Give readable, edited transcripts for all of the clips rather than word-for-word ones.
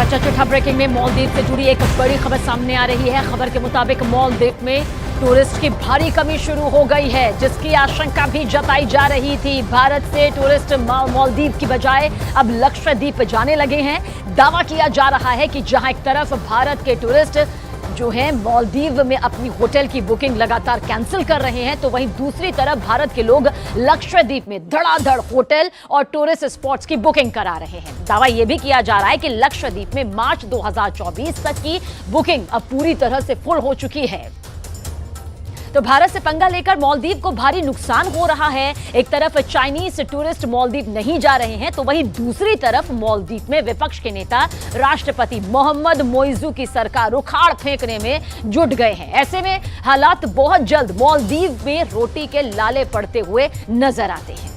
चौथा ब्रेकिंग में मालदीव से जुड़ी एक बड़ी खबर सामने आ रही है। खबर के मुताबिक मालदीव में टूरिस्ट की भारी कमी शुरू हो गई है, जिसकी आशंका भी जताई जा रही थी। भारत से टूरिस्ट मालदीव की बजाय अब लक्षद्वीप जाने लगे हैं। दावा किया जा रहा है कि जहां एक तरफ भारत के टूरिस्ट जो है मालदीव में अपनी होटल की बुकिंग लगातार कैंसिल कर रहे हैं, तो वहीं दूसरी तरफ भारत के लोग लक्षद्वीप में धड़ाधड़ होटल और टूरिस्ट स्पॉट्स की बुकिंग करा रहे हैं। दावा यह भी किया जा रहा है कि लक्षद्वीप में मार्च 2024 तक की बुकिंग अब पूरी तरह से फुल हो चुकी है। तो भारत से पंगा लेकर मालदीव को भारी नुकसान हो रहा है। एक तरफ चाइनीज टूरिस्ट मालदीव नहीं जा रहे हैं, तो वहीं दूसरी तरफ मालदीव में विपक्ष के नेता राष्ट्रपति मोहम्मद मोइजू की सरकार उखाड़ फेंकने में जुट गए हैं। ऐसे में हालात बहुत जल्द मालदीव में रोटी के लाले पड़ते हुए नजर आते हैं।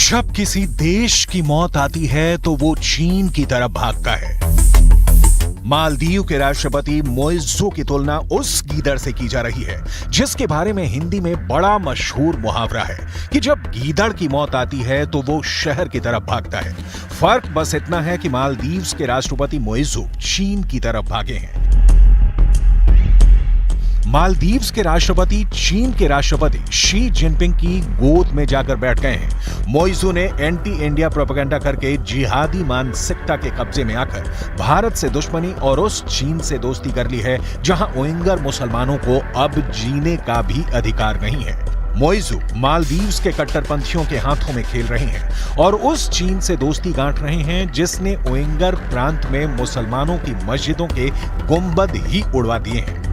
जब किसी देश की मौत आती है तो वो चीन की तरफ भागता है। मालदीव के राष्ट्रपति मोइज़ू की तुलना उस गीदड़ से की जा रही है, जिसके बारे में हिंदी में बड़ा मशहूर मुहावरा है कि जब गीदड़ की मौत आती है तो वो शहर की तरफ भागता है। फर्क बस इतना है कि मालदीव के राष्ट्रपति मोइज़ू चीन की तरफ भागे हैं। मालदीव के राष्ट्रपति चीन के राष्ट्रपति शी जिनपिंग की गोद में जाकर बैठ गए हैं। मोइज़ू ने एंटी इंडिया प्रोपेगेंडा करके जिहादी मानसिकता के कब्जे में आकर भारत से दुश्मनी और उस चीन से दोस्ती कर ली है, जहां उइगर मुसलमानों को अब जीने का भी अधिकार नहीं है। मोइज़ू मालदीव के कट्टरपंथियों के हाथों में खेल रहे हैं और उस चीन से दोस्ती गांठ रहे हैं जिसने उइगर प्रांत में मुसलमानों की मस्जिदों के गुंबद ही उड़वा दिए हैं।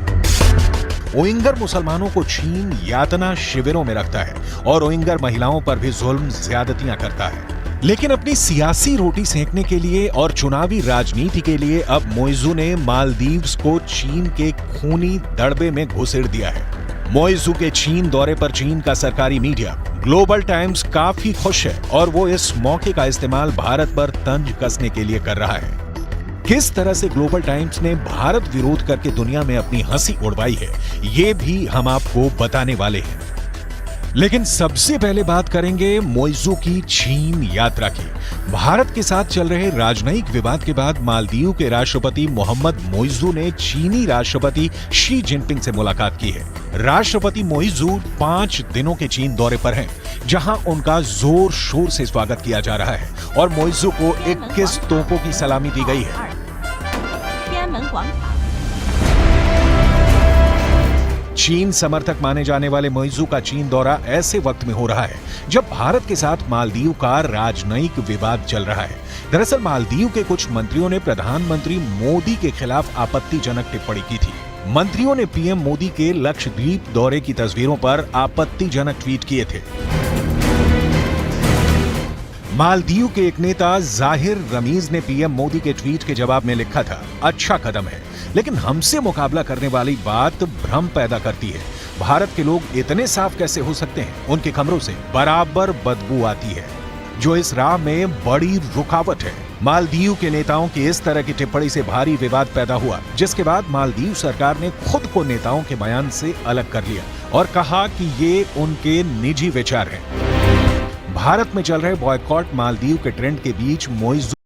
उइगर मुसलमानों को चीन यातना शिविरों में रखता है और उइगर महिलाओं पर भी जुल्म ज्यादतियां करता है। लेकिन अपनी सियासी रोटी सेंकने के लिए और चुनावी राजनीति के लिए अब मोइज़ू ने मालदीव को चीन के खूनी दड़बे में घुसेड़ दिया है। मोइज़ू के चीन दौरे पर चीन का सरकारी मीडिया ग्लोबल टाइम्स काफी खुश है और वो इस मौके का इस्तेमाल भारत पर तंज कसने के लिए कर रहा है। किस तरह से ग्लोबल टाइम्स ने भारत विरोध करके दुनिया में अपनी हंसी उड़वाई है, ये भी हम आपको बताने वाले हैं। लेकिन सबसे पहले बात करेंगे मोइज़ू की चीन यात्रा की। भारत के साथ चल रहे राजनयिक विवाद के बाद मालदीव के राष्ट्रपति मोहम्मद मोइज़ू ने चीनी राष्ट्रपति शी जिनपिंग से मुलाकात की है। राष्ट्रपति मोइज़ू 5 दिनों के चीन दौरे पर हैं, जहां उनका जोर शोर से स्वागत किया जा रहा है और मोइज़ू को 21 तोपों की सलामी दी गई है। चीन समर्थक माने जाने वाले मोइज़ू का चीन दौरा ऐसे वक्त में हो रहा है जब भारत के साथ मालदीव का राजनयिक विवाद चल रहा है। दरअसल मालदीव के कुछ मंत्रियों ने प्रधानमंत्री मोदी के खिलाफ आपत्तिजनक टिप्पणी की थी। मंत्रियों ने पीएम मोदी के लक्षद्वीप दौरे की तस्वीरों पर आपत्तिजनक ट्वीट किए थे। मालदीव के एक नेता जाहिर रमीज ने पीएम मोदी के ट्वीट के जवाब में लिखा था, अच्छा कदम है, लेकिन हमसे मुकाबला करने वाली बात भ्रम पैदा करती है। भारत के लोग इतने साफ कैसे हो सकते हैं? उनके कमरों से बराबर बदबू आती है, जो इस राह में बड़ी रुकावट है। मालदीव के नेताओं की इस तरह की टिप्पणी से भारी विवाद पैदा हुआ, जिसके बाद मालदीव सरकार ने खुद को नेताओं के बयान से अलग कर लिया और कहा कि ये उनके निजी विचार हैं। भारत में चल रहे बॉयकॉट मालदीव के ट्रेंड के बीच मोइज़ू